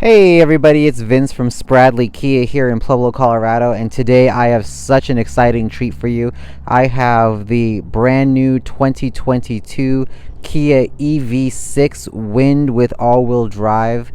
Hey everybody, it's Vince from Spradley Kia here in Pueblo, Colorado, and today I have such an exciting treat for you. I have the brand new 2022 Kia EV6 Wind with all-wheel drive.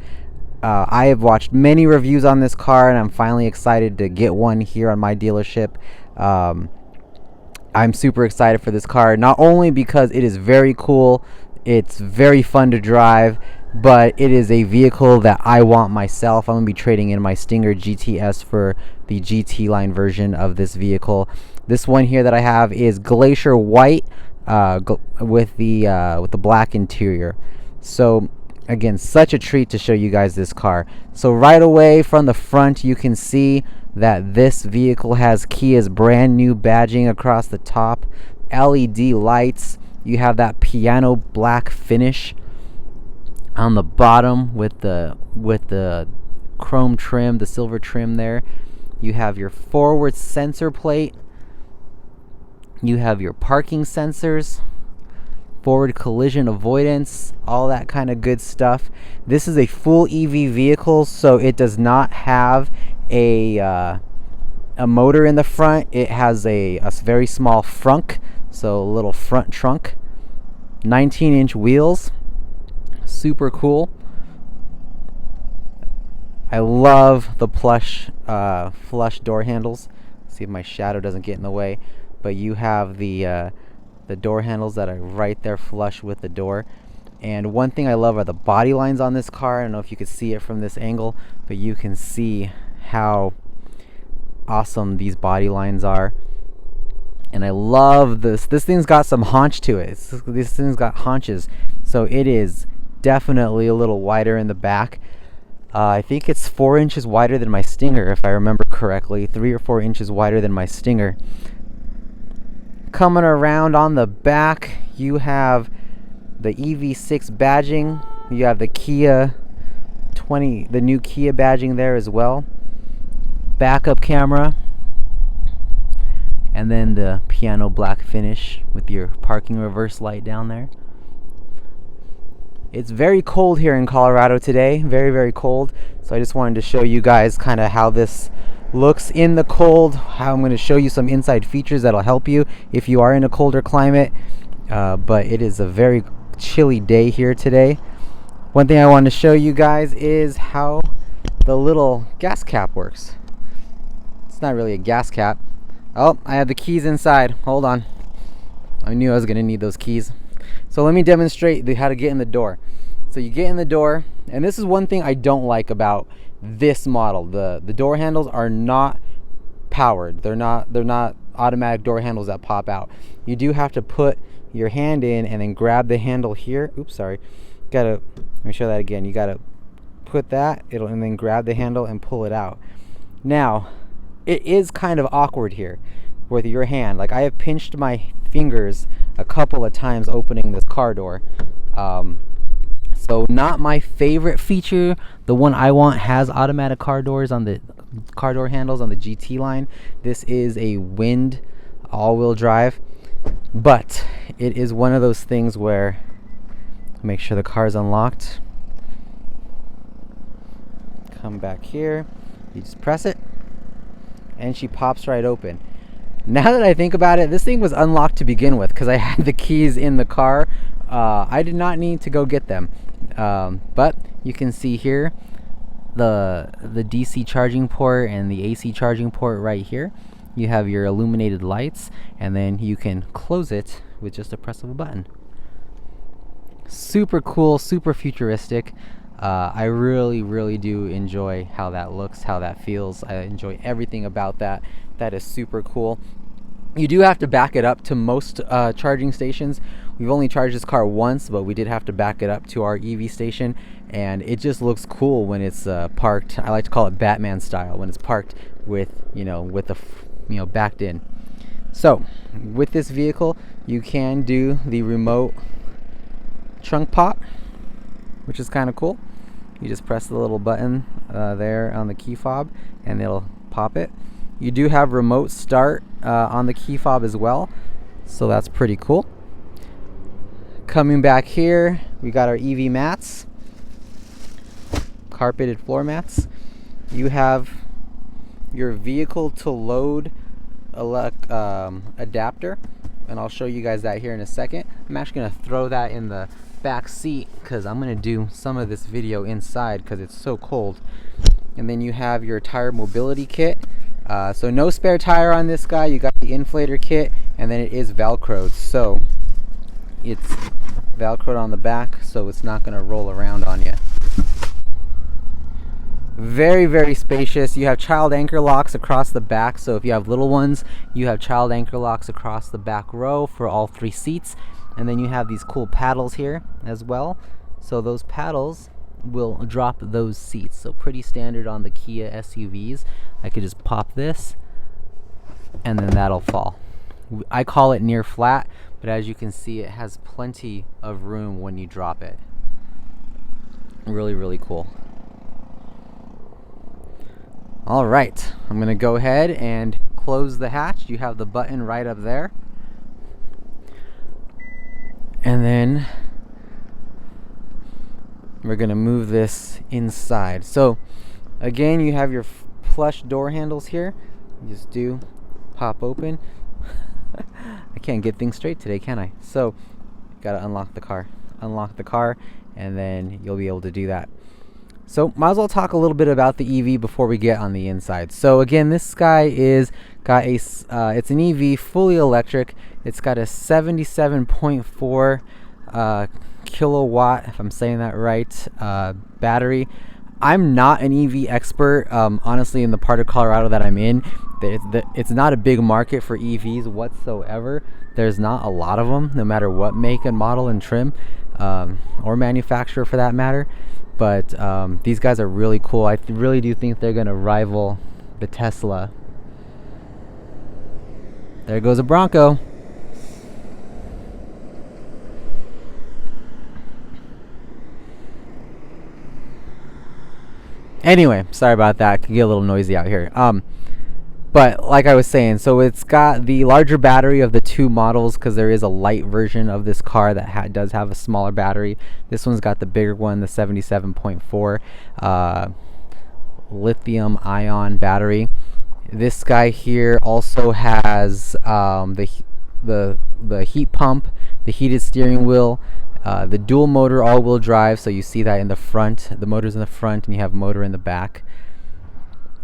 I have watched many reviews on this car and I'm finally excited to get one here on my dealership. I'm super excited for this car, not only because it is very cool, it's very fun to drive, but it is a vehicle that I want myself. I'm going to be trading in my Stinger GTS for the GT line version of this vehicle. This one here that I have is Glacier white with the black interior. So again, such a treat to show you guys this car. So right away from the front you can see that this vehicle has Kia's brand new badging across the top, LED lights. You have that piano black finish on the bottom with the chrome trim, the silver trim there. You have your forward sensor plate. You have your parking sensors, forward collision avoidance, all that kind of good stuff. This is a full EV vehicle, so it does not have a motor in the front. It has a very small frunk, so a little front trunk. 19-inch wheels. Super cool. I love the plush flush door handles. See if my shadow doesn't get in the way, but you have the door handles that are right there flush with the door. And one thing I love are the body lines on this car. I don't know if you could see it from this angle, but you can see how awesome these body lines are. And I love this. This thing's got some haunch to it. This thing's got haunches, so it is definitely a little wider in the back. I think it's 4 inches wider than my Stinger, if I remember correctly. 3 or 4 inches wider than my Stinger. Coming around on the back, you have the EV6 badging. You have the the new Kia badging there as well. Backup camera. And then the piano black finish with your parking reverse light down there. It's very cold here in Colorado today, very, very cold. So I just wanted to show you guys kind of how this looks in the cold, how I'm going to show you some inside features that'll help you if you are in a colder climate. But it is a very chilly day here today. One thing I want to show you guys is how the little gas cap works. It's not really a gas cap. Oh, I have the keys inside. Hold on. I knew I was going to need those keys. So let me demonstrate how to get in the door. So you get in the door, and this is one thing I don't like about this model. The door handles are not powered. They're not automatic door handles that pop out. You do have to put your hand in and then grab the handle here. Oops, sorry. Let me show that again. You gotta put that, and then grab the handle and pull it out. Now, it is kind of awkward here with your hand. Like, I have pinched my fingers a couple of times opening this car door. So not my favorite feature. The one I want has automatic car doors on the car door handles on the GT line. This is a Wind all-wheel drive, but it is one of those things where make sure the car is unlocked. Come back here, you just press it and she pops right open. Now that I think about it, this thing was unlocked to begin with because I had the keys in the car. I did not need to go get them. But you can see here the DC charging port and the AC charging port right here. You have your illuminated lights, and then you can close it with just a press of a button. Super cool, super futuristic. I really do enjoy how that looks, how that feels. I enjoy everything about that. That is super cool. You do have to back it up to most charging stations. We've only charged this car once, but we did have to back it up to our EV station, and it just looks cool when it's parked. I like to call it Batman style, when it's parked with the backed in. So with this vehicle, you can do the remote trunk pop, which is kind of cool. You just press the little button there on the key fob and it'll pop it. You do have remote start on the key fob as well, so that's pretty cool. Coming back here, we got our EV mats. carpeted floor mats. You have your vehicle to load adapter, and I'll show you guys that here in a second. I'm actually going to throw that in the back seat because I'm going to do some of this video inside because it's so cold. And then you have your tire mobility kit. So no spare tire on this guy. You got the inflator kit, and then it is velcroed, so it's velcroed on the back, so it's not going to roll around on you. Very, very spacious. You have child anchor locks across the back, so if you have little ones, you have child anchor locks across the back row for all 3 seats. And then you have these cool paddles here as well, so those paddles will drop those seats. So pretty standard on the Kia SUVs. I could just pop this and then that'll fall. I call it near flat, but as you can see, it has plenty of room when you drop it. Really, really cool. All right, I'm gonna go ahead and close the hatch. You have the button right up there. And then we're gonna move this inside. So again, you have your plush door handles here. You just do pop open. I can't get things straight today, can I? So gotta unlock the car, and then you'll be able to do that. So might as well talk a little bit about the EV before we get on the inside. So again, this guy is got a it's an EV, fully electric. It's got a 77.4 kilowatt, if I'm saying that right, battery. I'm not an EV expert, honestly. In the part of Colorado that I'm in, it's not a big market for EVs whatsoever. There's not a lot of them, no matter what make and model and trim, or manufacturer for that matter. But these guys are really cool. I really do think they're gonna rival the Tesla. There goes a Bronco. Anyway, sorry about that. It can get a little noisy out here. But like I was saying, so it's got the larger battery of the 2 models, because there is a light version of this car that does have a smaller battery. This one's got the bigger one, the 77.4 lithium ion battery. This guy here also has the heat pump, the heated steering wheel, the dual motor all-wheel drive, so you see that in the front. The motor's in the front and you have a motor in the back.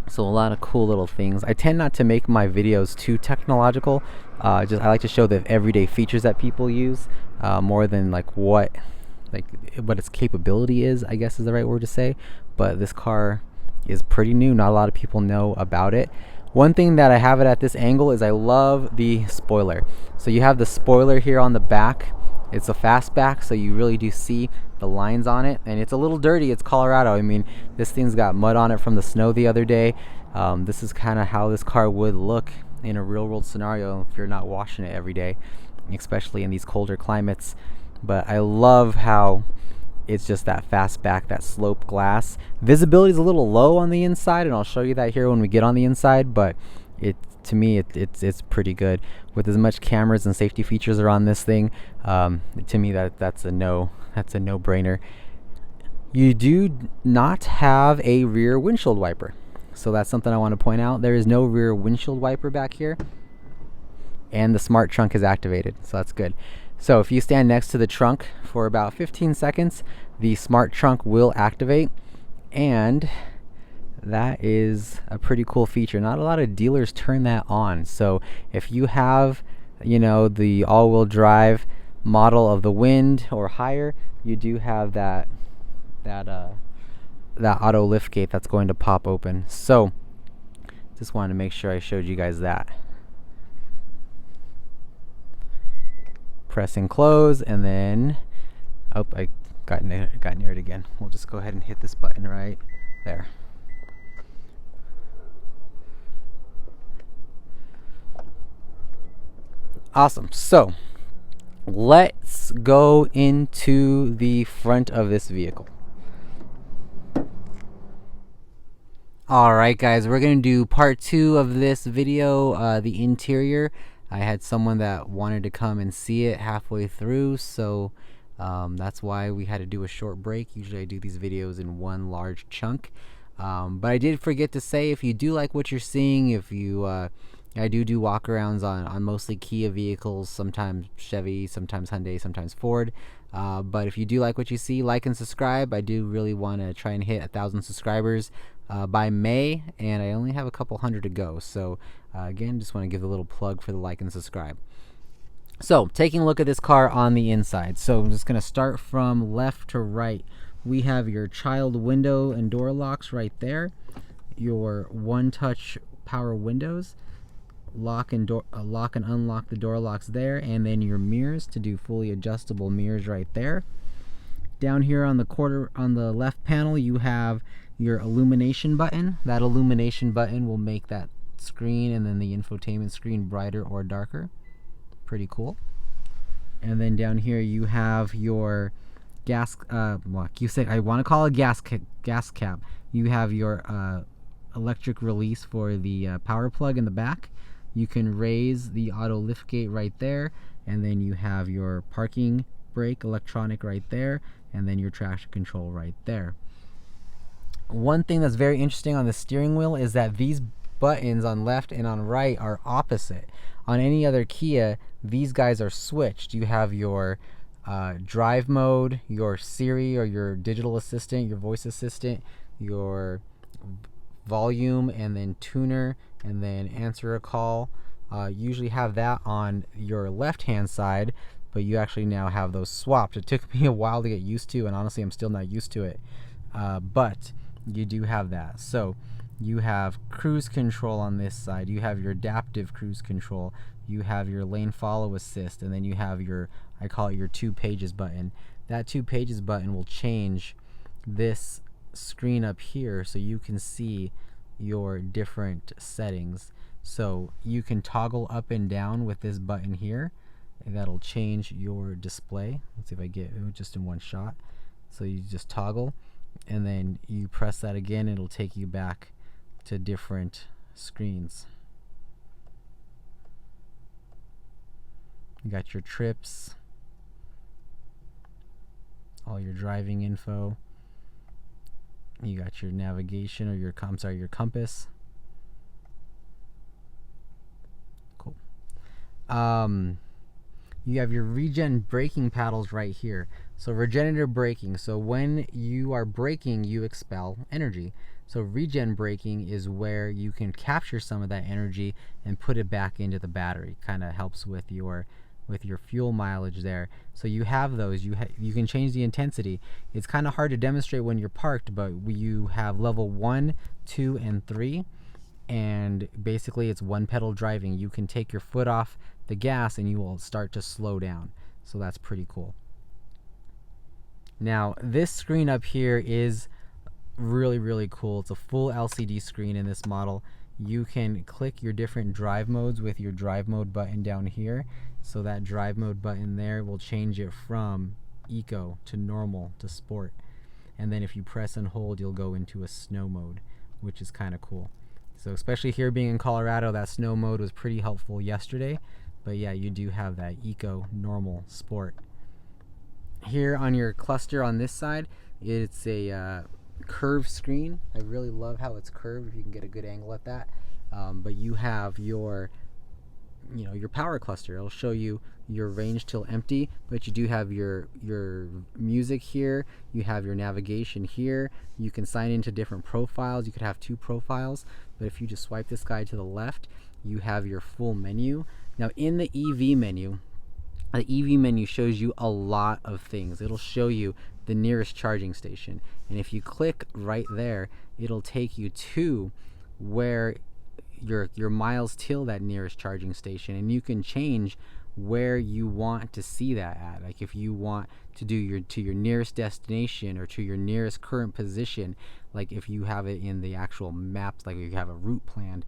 So a lot of cool little things. I tend not to make my videos too technological. I like to show the everyday features that people use, more than what its capability is, I guess is the right word to say. But this car is pretty new. Not a lot of people know about it. One thing that I have it at this angle is I love the spoiler. So you have the spoiler here on the back. It's a fastback, so you really do see the lines on it, and it's a little dirty. It's Colorado. I mean, this thing's got mud on it from the snow the other day. This is kind of how this car would look in a real world scenario if you're not washing it every day, especially in these colder climates. But I love how it's just that fastback, that slope glass. Visibility is a little low on the inside, and I'll show you that here when we get on the inside, but to me it's pretty good. With as much cameras and safety features are on this thing, to me that's a no-brainer. You do not have a rear windshield wiper, so that's something I want to point out. There is no rear windshield wiper back here, and the smart trunk is activated, so that's good. So if you stand next to the trunk for about 15 seconds, the smart trunk will activate, and that is a pretty cool feature. Not a lot of dealers turn that on. So if you have, the all-wheel drive model of the Wind or higher, you do have that auto lift gate that's going to pop open. So just wanted to make sure I showed you guys that. Press and close, and then I got near it again. We'll just go ahead and hit this button right there. Awesome. So let's go into the front of this vehicle. Alright guys, we're going to do part 2 of this video, the interior. I had someone that wanted to come and see it halfway through, so That's why we had to do a short break. Usually I do these videos in one large chunk. But I did forget to say, if you do like what you're seeing, if you I do walkarounds on mostly Kia vehicles, sometimes Chevy, sometimes Hyundai, sometimes Ford. But if you do like what you see, like and subscribe. I do really want to try and hit 1,000 subscribers by May, and I only have a couple hundred to go. So again, just want to give a little plug for the like and subscribe. So taking a look at this car on the inside. So I'm just going to start from left to right. We have your child window and door locks right there, your one-touch power windows, lock and unlock the door locks there, and then your mirrors to do fully adjustable mirrors right there. Down here on the left panel, you have your illumination button. That illumination button will make that screen and then the infotainment screen brighter or darker. Pretty cool. And then down here you have your gas I want to call it gas cap. You have your electric release for the power plug in the back. You can raise the auto lift gate right there, and then you have your parking brake electronic right there, and then your traction control right there. One thing that's very interesting on the steering wheel is that these buttons on left and on right are opposite. On any other Kia, these guys are switched. You have your drive mode, your Siri or your digital assistant, your voice assistant, your volume, and then tuner, and then answer a call. Usually have that on your left hand side, but you actually now have those swapped. It took me a while to get used to, and honestly I'm still not used to it, but you do have that. So you have cruise control on this side, you have your adaptive cruise control, you have your lane follow assist, and then you have your, I call it your 2 pages button. That 2 pages button will change this screen up here so you can see your different settings. So you can toggle up and down with this button here, and that'll change your display. Let's see if I get it just in one shot. So you just toggle, and then you press that again, it'll take you back to different screens. You got your trips, all your driving info. You got your navigation, or your compass. Cool. You have your regen braking paddles right here. So regenerative braking. So when you are braking, you expel energy. So regen braking is where you can capture some of that energy and put it back into the battery. Kind of helps with your fuel mileage there. So you have those. You can change the intensity. It's kind of hard to demonstrate when you're parked, but you have level 1, 2, and 3, and basically it's one pedal driving. You can take your foot off the gas and you will start to slow down. So that's pretty cool. Now this screen up here is really cool. It's a full LCD screen in this model. You can click your different drive modes with your drive mode button down here. So that drive mode button there will change it from eco to normal to sport. And then if you press and hold, you'll go into a snow mode, which is kind of cool. So especially here being in Colorado, that snow mode was pretty helpful yesterday. But yeah, you do have that eco, normal, sport. Here on your cluster on this side, it's a curved screen. I really love how it's curved, if you can get a good angle at that. But you have your power cluster. It'll show you your range till empty, but you do have your music here. You have your navigation here. You can sign into different profiles. You could have 2 profiles, but if you just swipe this guy to the left, you have your full menu. Now in the EV menu shows you a lot of things. It'll show you the nearest charging station, and if you click right there, it'll take you to where your miles till that nearest charging station, and you can change where you want to see that at. Like if you want to do to your nearest destination or to your nearest current position, like if you have it in the actual maps, like if you have a route planned,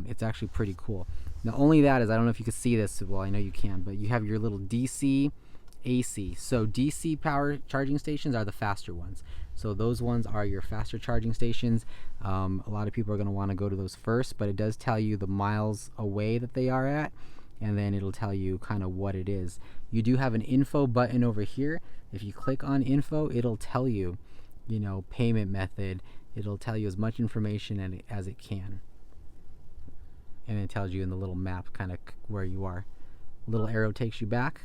it's actually pretty cool. Now only that is, I don't know if you can see this, well I know you can, but you have your little DC, AC. So DC power charging stations are the faster ones. So those ones are your faster charging stations. A lot of people are going to want to go to those first, but it does tell you the miles away that they are at, and then it'll tell you kind of what it is. You do have an info button over here. If you click on info, it'll tell you, you know, payment method. It'll tell you as much information as it can, and it tells you in the little map kind of where you are. Little arrow takes you back.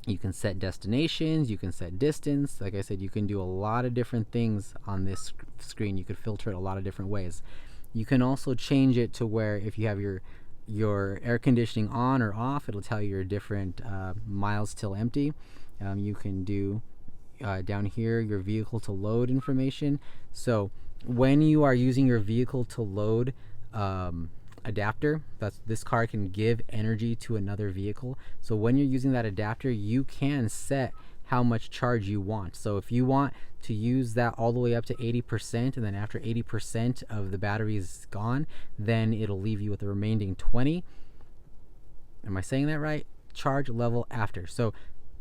You can set destinations, you can set distance. Like I said, you can do a lot of different things on this screen. You could filter it a lot of different ways. You can also change it to where if you have your air conditioning on or off, it'll tell you your different miles till empty. You can do down here your vehicle to load information. So when you are using your vehicle to load adapter, this car can give energy to another vehicle. So when you're using that adapter, you can set how much charge you want. So if you want to use that all the way up to 80%, and then after 80% of the battery is gone, then it'll leave you with the remaining 20. Am I saying that right? Charge level after. So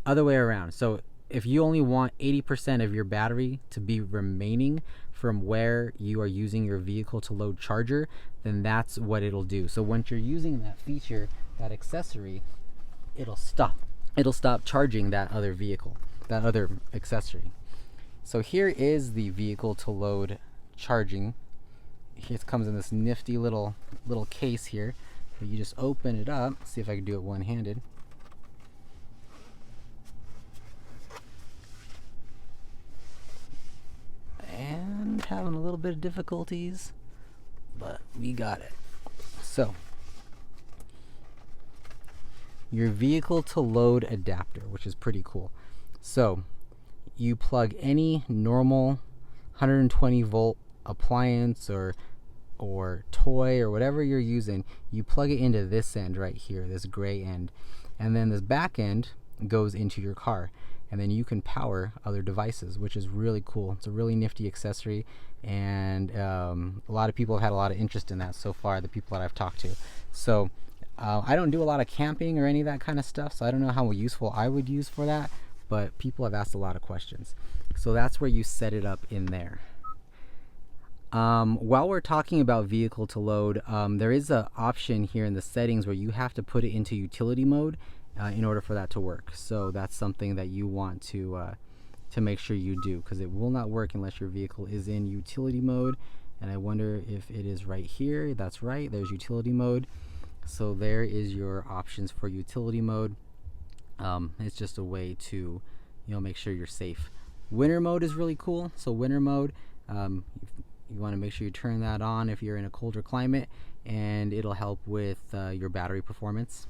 other way around. So if you only want 80% of your battery to be remaining from where you are using your vehicle to load charger, then that's what it'll do. So once you're using that feature, that accessory, it'll stop charging that other vehicle, that other accessory. So here is the vehicle to load charging. It comes in this nifty little case here. You just open it up. See if I can do it one-handed. And having a little bit of difficulties, but we got it. So your vehicle to load adapter, which is pretty cool. So you plug any normal 120 volt appliance or toy or whatever you're using, you plug it into this end right here, this gray end, and then this back end goes into your car, and then you can power other devices, which is really cool. It's a really nifty accessory, and a lot of people have had a lot of interest in that so far, the people that I've talked to. So I don't do a lot of camping or any of that kind of stuff, so I don't know how useful I would use for that, but people have asked a lot of questions. So that's where you set it up in there. While we're talking about vehicle to load, there is an option here in the settings where you have to put it into utility mode in order for that to work. So that's something that you want to make sure you do, because it will not work unless your vehicle is in utility mode. And I wonder if it is right here. That's right, there's utility mode. So there is your options for utility mode. It's just a way to, make sure you're safe. Winter mode is really cool. So winter mode, you want to make sure you turn that on if you're in a colder climate, and it'll help with your battery performance.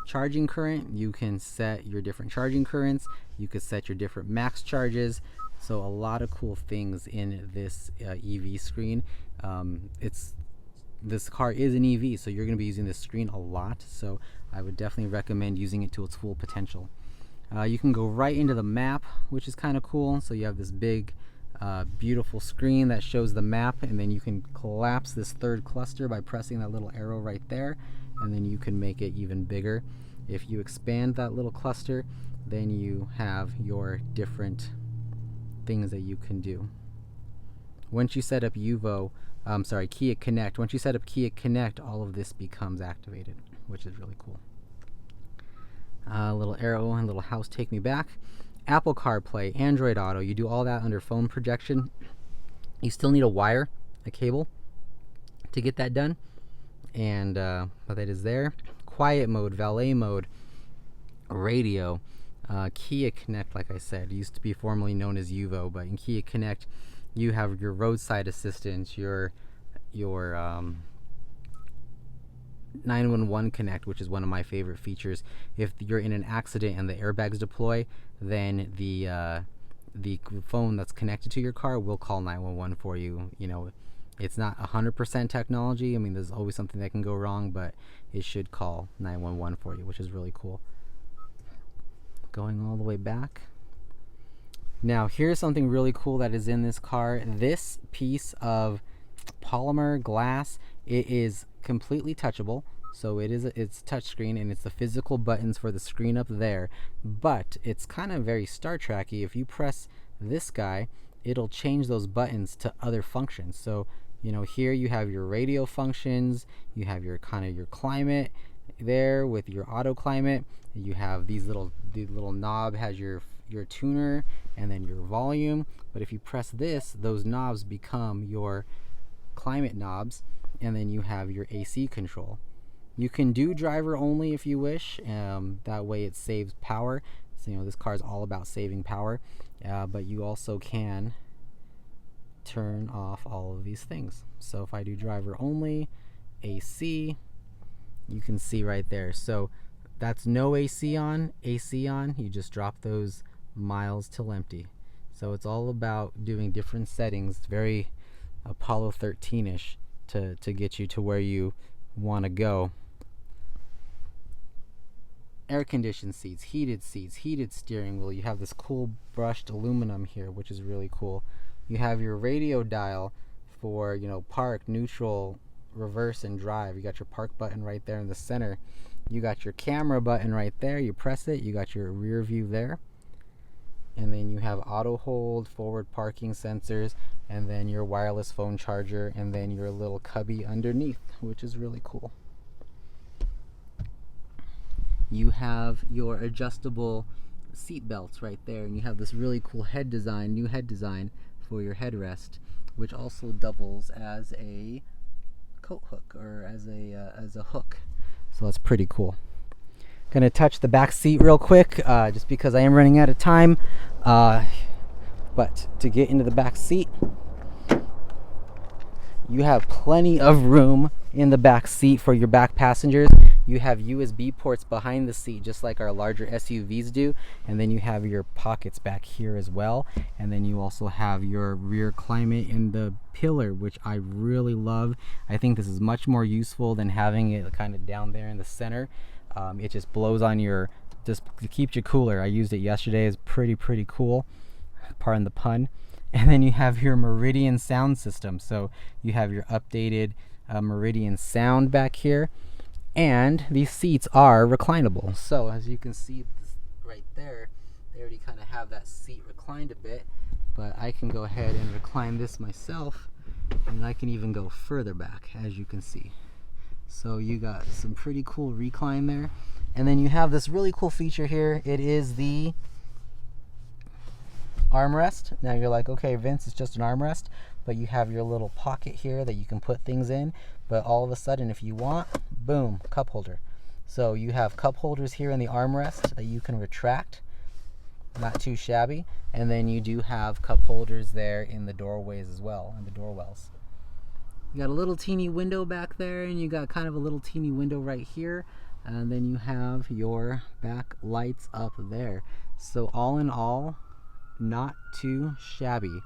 Charging current, you can set your different charging currents. You could set your different max charges. So a lot of cool things in this EV screen. This car is an EV, so you're going to be using this screen a lot. So I would definitely recommend using it to its full potential. You can go right into the map, which is kind of cool. So you have this big beautiful screen that shows the map, and then you can collapse this third cluster by pressing that little arrow right there, and then you can make it even bigger. If you expand that little cluster, then you have your different things that you can do. Once you set up Kia Connect, once you set up Kia Connect, all of this becomes activated, which is really cool. Little arrow and little house take me back. Apple CarPlay, Android Auto, you do all that under phone projection. You still need a cable to get that done, and but that is there. Quiet mode, valet mode, radio, Kia Connect, like I said, used to be formerly known as UVO, but in Kia Connect you have your roadside assistance, your 911 Connect, which is one of my favorite features. If you're in an accident and the airbags deploy, then the phone that's connected to your car will call 911 for you. It's not 100% technology. I mean, there's always something that can go wrong, but it should call 911 for you, which is really cool. Going all the way back. Now, here's something really cool that is in this car. This piece of polymer glass, it is completely touchable. So it's touchscreen, and it's the physical buttons for the screen up there, but it's kind of very Star Trek-y. If you press this guy, it'll change those buttons to other functions. So You know, here you have your radio functions, you have your kind of your climate there with your auto climate. You have the little knob has your tuner and then your volume. But if you press this, those knobs become your climate knobs, and then you have your AC control. You can do driver only if you wish. That way it saves power. So, you know, this car is all about saving power, but you also can turn off all of these things. So if I do driver only, AC, you can see right there. So that's no AC on, you just drop those miles till empty. So it's all about doing different settings. It's very Apollo 13-ish to get you to where you want to go. Air conditioned seats, heated steering wheel. You have this cool brushed aluminum here, which is really cool. You have your radio dial for, you know, park, neutral, reverse, and drive. You got your park button right there in the center. You got your camera button right there. You press it, you got your rear view there. And then you have auto hold, forward parking sensors, and then your wireless phone charger, and then your little cubby underneath, which is really cool. You have your adjustable seat belts right there, and you have this really cool head design, new head design for your headrest, which also doubles as a coat hook or as a hook. So that's pretty cool. Gonna touch the back seat real quick, just because I am running out of time. But to get into the back seat, you have plenty of room in the back seat for your back passengers. You have USB ports behind the seat, just like our larger SUVs do, and then you have your pockets back here as well. And then you also have your rear climate in the pillar, which I really love. I think this is much more useful than having it kind of down there in the center. It just blows on your, just keeps you cooler. I used it yesterday. It's pretty cool, pardon the pun. And then you have your Meridian sound system. So you have your updated Meridian sound back here. And these seats are reclinable. So as you can see right there, they already kind of have that seat reclined a bit. But I can go ahead and recline this myself. And I can even go further back, as you can see. So you got some pretty cool recline there. And then you have this really cool feature here. It is the armrest. Now you're like, okay, Vince, it's just an armrest, but you have your little pocket here that you can put things in. But all of a sudden, if you want, boom, cup holder. So you have cup holders here in the armrest that you can retract. Not too shabby. And then you do have cup holders there in the doorways as well, and the doorwells. You got a little teeny window back there, and you got kind of a little teeny window right here. And then you have your back lights up there. So all in all, not too shabby.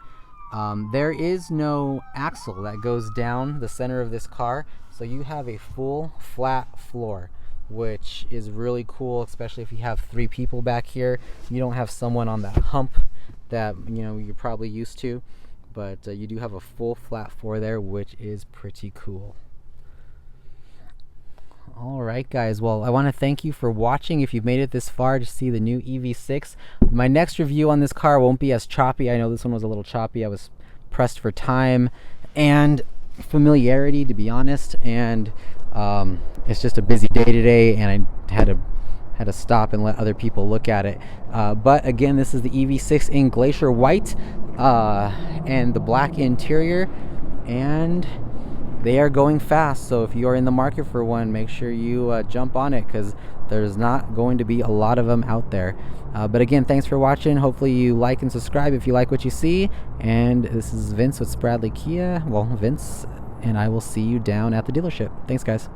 There is no axle that goes down the center of this car, so you have a full flat floor, which is really cool, especially if you have 3 people back here. You don't have someone on that hump that, you know, you're probably used to, but you do have a full flat floor there, which is pretty cool. Alright guys, well, I want to thank you for watching. If you've made it this far to see the new EV6, my next review on this car won't be as choppy. I know this one was a little choppy. I was pressed for time and familiarity, to be honest, and it's just a busy day today, and I had to stop and let other people look at it. But again, this is the EV6 in Glacier white and the black interior, and they are going fast. So if you're in the market for one, make sure you jump on it, because there's not going to be a lot of them out there. But again, thanks for watching. Hopefully you like and subscribe if you like what you see. And this is Vince with Spradley Kia. Well, Vince, and I will see you down at the dealership. Thanks guys.